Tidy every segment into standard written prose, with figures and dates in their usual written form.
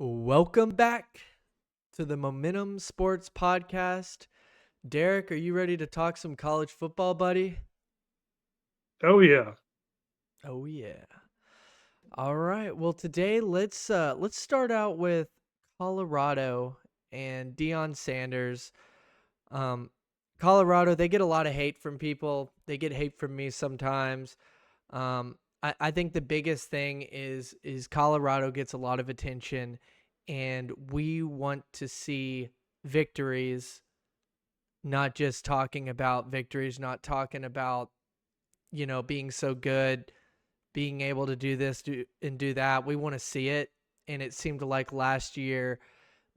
Welcome back to the Momentum Sports Podcast. Derek, are you ready to talk some college football, buddy? Oh yeah. Oh yeah. All right. Well, today let's start out with Colorado and Deion Sanders. Um, Colorado, they get a lot of hate from people. They get hate from me sometimes. I think the biggest thing is Colorado gets a lot of attention, and we want to see victories, not just talking about victories, not talking about being so good, being able to do this and do that. We want to see it, and it seemed like last year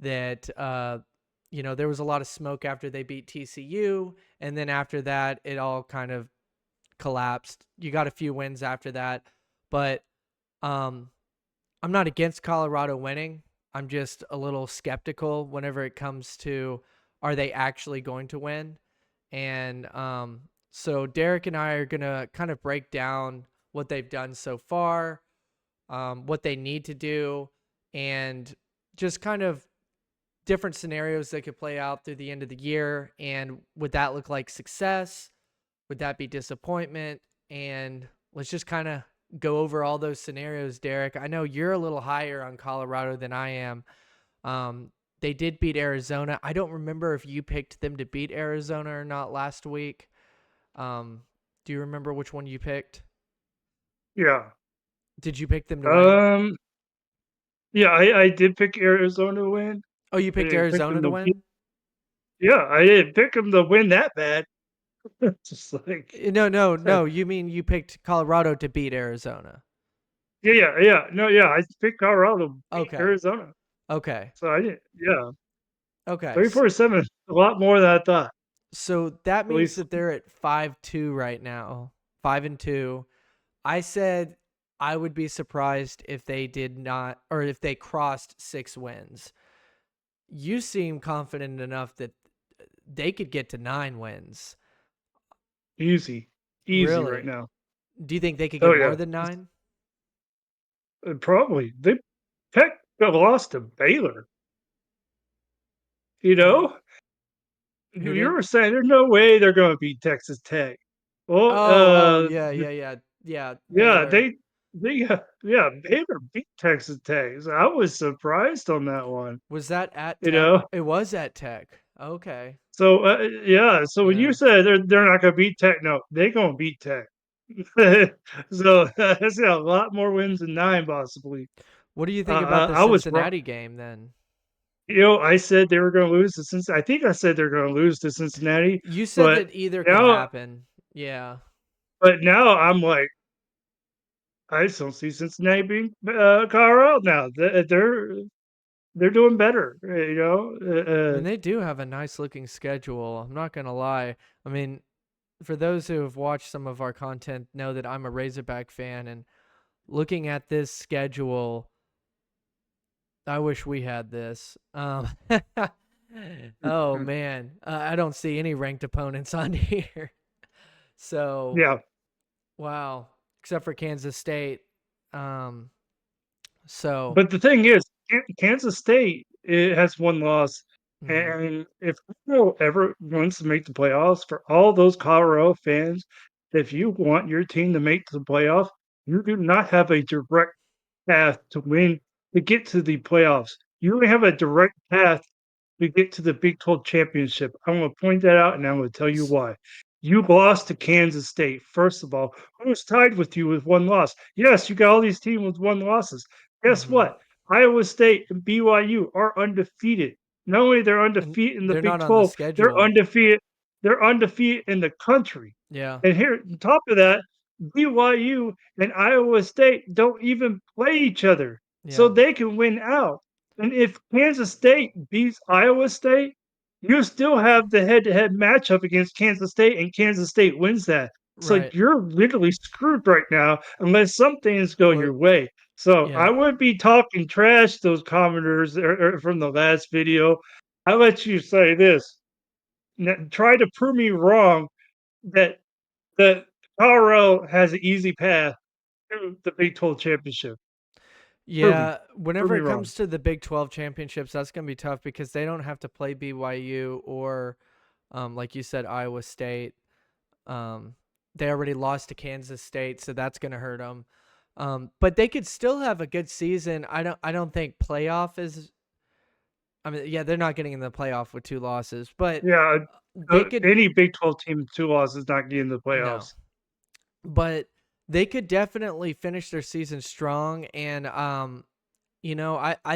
that there was a lot of smoke after they beat TCU, and then after that, it all kind of collapsed. You got a few wins after that, but um, I'm not against Colorado winning. I'm just a little skeptical whenever it comes to are they actually going to win? And so Derek and I are gonna kind of break down what they've done so far, what they need to do, and just kind of different scenarios that could play out through the end of the year. And would that look like success? Would that be disappointment? And let's just kind of go over all those scenarios, Derek. I know you're a little higher on Colorado than I am. They did beat Arizona. I don't remember if you picked them to beat Arizona or not last week. Um, do you remember which one you picked? Yeah. Did you pick them to win? Um yeah, I did pick Arizona to win. Oh, you I picked didn't pick Arizona them to to beat. win? Yeah, I didn't pick them to win that bad. Just like No, no, no. You mean you picked Colorado to beat Arizona? yeah. No, yeah, I picked Colorado to beat Okay. Arizona. Okay. So I didn't yeah. Okay. 34-7, a lot more than I thought. So that At means least that they're at 5-2 right now. 5-2. I said I would be surprised if they did not, or if they crossed 6 wins. You seem confident enough that they could get to 9 wins. easy. Easy right Really? now. Do you think they could Oh get more yeah. than 9? Probably. They Tech got lost to Baylor, you Who know? who You did? were saying there's no way they're gonna beat Texas Tech. Well, Oh, yeah, yeah, yeah. Yeah, yeah, Baylor. yeah, Baylor beat Texas Tech. So I was surprised on that one, Was that at you Tech? know? It was at Tech. Okay. So, yeah, so when you Yeah. said they're not gonna beat Tech, no, they gonna beat Tech. So, that's a lot more wins than 9 possibly. What do you think about the I was wrong. Cincinnati game then? I said they were gonna lose to Cincinnati. I think I said they're gonna lose to Cincinnati, You said but that either could now happen. Yeah. now I'm like, I just don't see Cincinnati being, Colorado now. They're doing better, I mean, they do have a nice looking schedule. I'm not going to lie. I mean, for those who have watched some of our content know that I'm a Razorback fan, and looking at this schedule, I wish we had this. Oh man, I don't see any ranked opponents on here. So, yeah. wow, except for Kansas State. Um, so, But the thing is, Kansas State, it has 1 loss, mhm, and if Colorado ever wants to make the playoffs, for all those Colorado fans, if you want your team to make the playoffs, you do not have a direct path to get to the playoffs. You only have a direct path to get to the Big 12 championship. I'm gonna point that out, and I'm gonna tell you s- why. You lost to Kansas State, first of all, who's tied with you with 1 loss. Yes, you got all these teams with 1 losses. Guess mhm. what? Iowa State and BYU are undefeated. Not only they're And undefeated in the they're Big not on the 12, schedule. they're undefeated in the country. Yeah, And here, on top of that, BYU and Iowa State don't even play each other, so yeah, they can win out. And if Kansas State beats Iowa State, you still have the head-to-head matchup against Kansas State, and Kansas State wins that. So right. you're literally screwed right now unless some things go Well, your way. So yeah. I would be talking trash those commenters from the last video. I let you say this. Try to prove me wrong that that Colorado has an easy path to the Big 12 championship. Prove me. Yeah, Prove whenever me it wrong. comes to the Big 12 championships, that's going to be tough because they don't have to play BYU or, like you said, Iowa State. Um, they already lost to Kansas State, so that's going to hurt them. But they could still have a good season. I don't think playoff is. I mean, yeah, they're not getting in the playoff with 2 losses, but Yeah, they could any Big 12 team with 2 losses is not getting the no, playoffs. but they could definitely finish their season strong. And I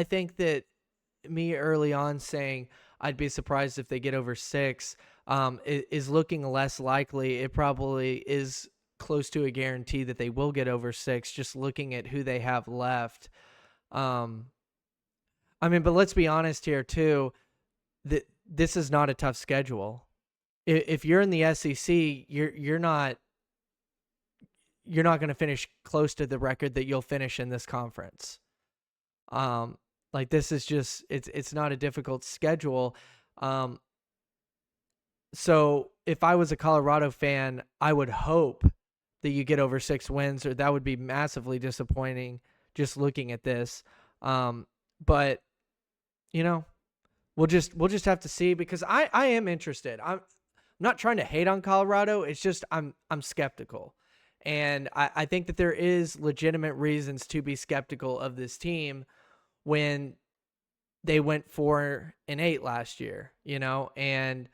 think that me early on saying I'd be surprised if they get over 6 is looking less likely. It probably is close to a guarantee that they will get over 6 just looking at who they have left. Um, I mean, but let's be honest here too, that this is not a tough schedule. If you're in the SEC, you're not going to finish close to the record that you'll finish in this conference. Um, like this is just it's not a difficult schedule. Um, so if I was a Colorado fan, I would hope that you get over 6 wins, or that would be massively disappointing. Just looking at this, but you know, we'll just have to see because I am interested. I'm not trying to hate on Colorado. It's just I'm skeptical. And I think that there is legitimate reasons to be skeptical of this team when they went 4-8 last year, and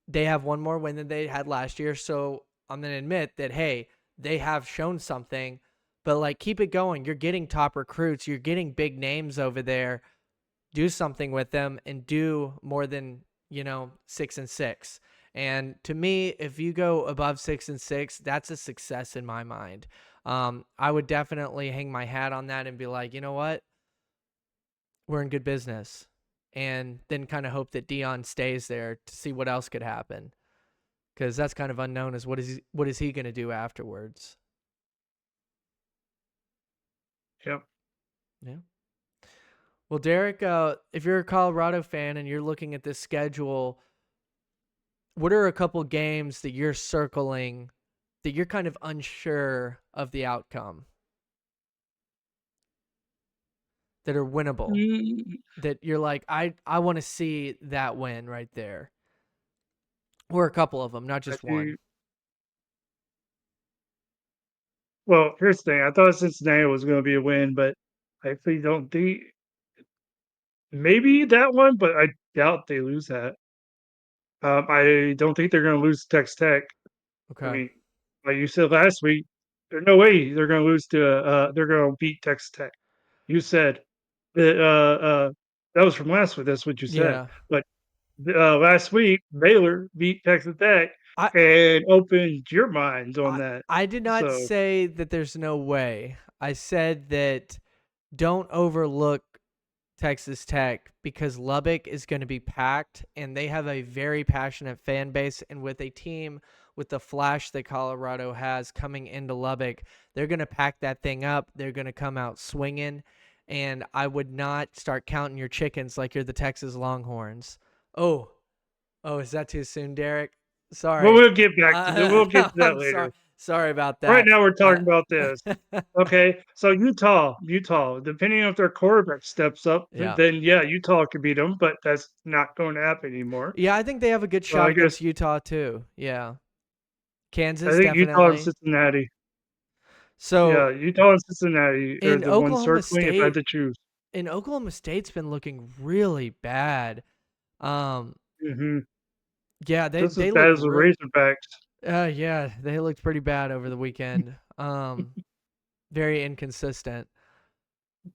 they have one more win than they had last year. So I'm going to admit that, hey, they have shown something, but like keep it going. You're getting top recruits. You're getting big names over there. Do something with them and do more than, 6-6. And to me, if you go above 6-6, that's a success in my mind. I would definitely hang my hat on that and be like, you know what? We're in good business. And then kind of hope that Deion stays there to see what else could happen. Because that's kind of unknown is what is he going to do afterwards. Yep. Yeah. Well, Derek, if you're a Colorado fan and you're looking at this schedule, what are a couple games that you're circling that you're kind of unsure of the outcome that are winnable? Mm, That you're like, I want to see that win right there, or a couple of them, not I just one. do. Well, here's the thing. I thought Cincinnati was gonna be a win, but I actually don't think maybe that one, but I doubt they lose that. I don't think they're gonna lose to Texas Tech. I Okay. mean, like you said last week, there's no way they're gonna lose to, they're gonna beat Texas Tech. You said that, that was from last week, that's what you said. Yeah. But, last week, Baylor beat Texas Tech I and opened your minds on I that. I did not So, say that there's no way. I said that don't overlook Texas Tech because Lubbock is going to be packed and they have a very passionate fan base. And with a team with the flash that Colorado has coming into Lubbock, they're going to pack that thing up. They're going to come out swinging. And I would not start counting your chickens like you're the Texas Longhorns. Oh, oh, is that too soon, Derek? but Sorry. we'll get back to that. We'll get to that I'm sorry. later. Sorry about Right that. now, we're Uh, talking about this. Okay, so Utah, depending on if their quarterback steps up, yeah. then yeah, Utah could beat them, but that's not going to happen anymore. Yeah, I think they have a good So shot I guess against Utah too. Yeah. I Kansas think Utah and definitely. Cincinnati. Yeah, So Utah and Cincinnati are in the ones Oklahoma circling if I had State, to choose. in Oklahoma State's been looking really bad. Um, Mhm. yeah, they Just as they bad looked as the real. Razorbacks. Yeah, they looked pretty bad over the weekend. Very inconsistent.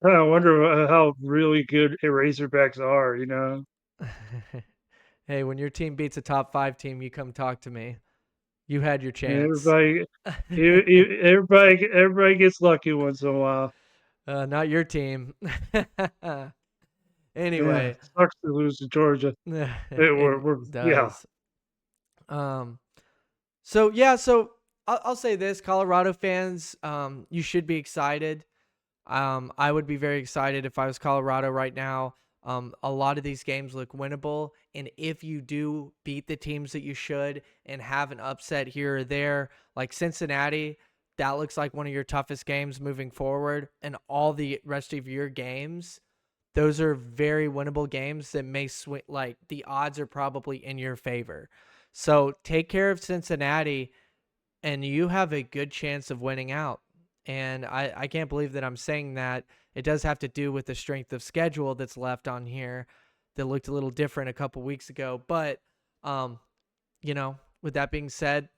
I wonder how really good a Razorbacks are, you know? Hey, when your team beats a top 5 team, you come talk to me. You had your And chance. everybody gets lucky once in a while. Not your team. Yeah, Anyway, sucks to lose to Georgia. it Yeah. does. Um, so yeah, so I'll say this, Colorado fans, you should be excited. I would be very excited if I was Colorado right now. A lot of these games look winnable, and if you do beat the teams that you should and have an upset here or there, like Cincinnati, that looks like one of your toughest games moving forward, and all the rest of your games, those are very winnable games that may swing, like the odds are probably in your favor. So take care of Cincinnati, and you have a good chance of winning out. And I can't believe that I'm saying that. It does have to do with the strength of schedule that's left on here that looked a little different a couple weeks ago. But, um, with that being said,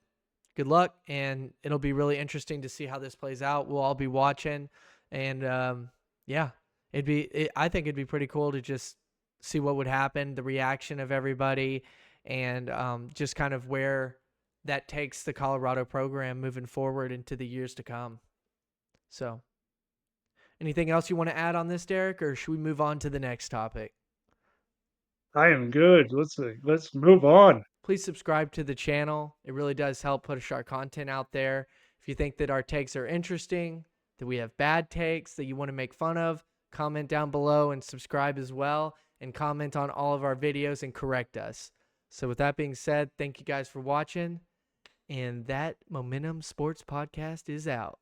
good luck, and it'll be really interesting to see how this plays out. We'll all be watching, and yeah, I think it'd be pretty cool to just see what would happen, the reaction of everybody, and just kind of where that takes the Colorado program moving forward into the years to come. So, anything else you want to add on this, Derek, or should we move on to the next topic? I am good. Let's move on. Please subscribe to the channel. It really does help push our content out there. If you think that our takes are interesting, that we have bad takes that you want to make fun of, comment down below and subscribe as well, and comment on all of our videos and correct us. So with that being said, thank you guys for watching, and that Momentum Sports Podcast is out.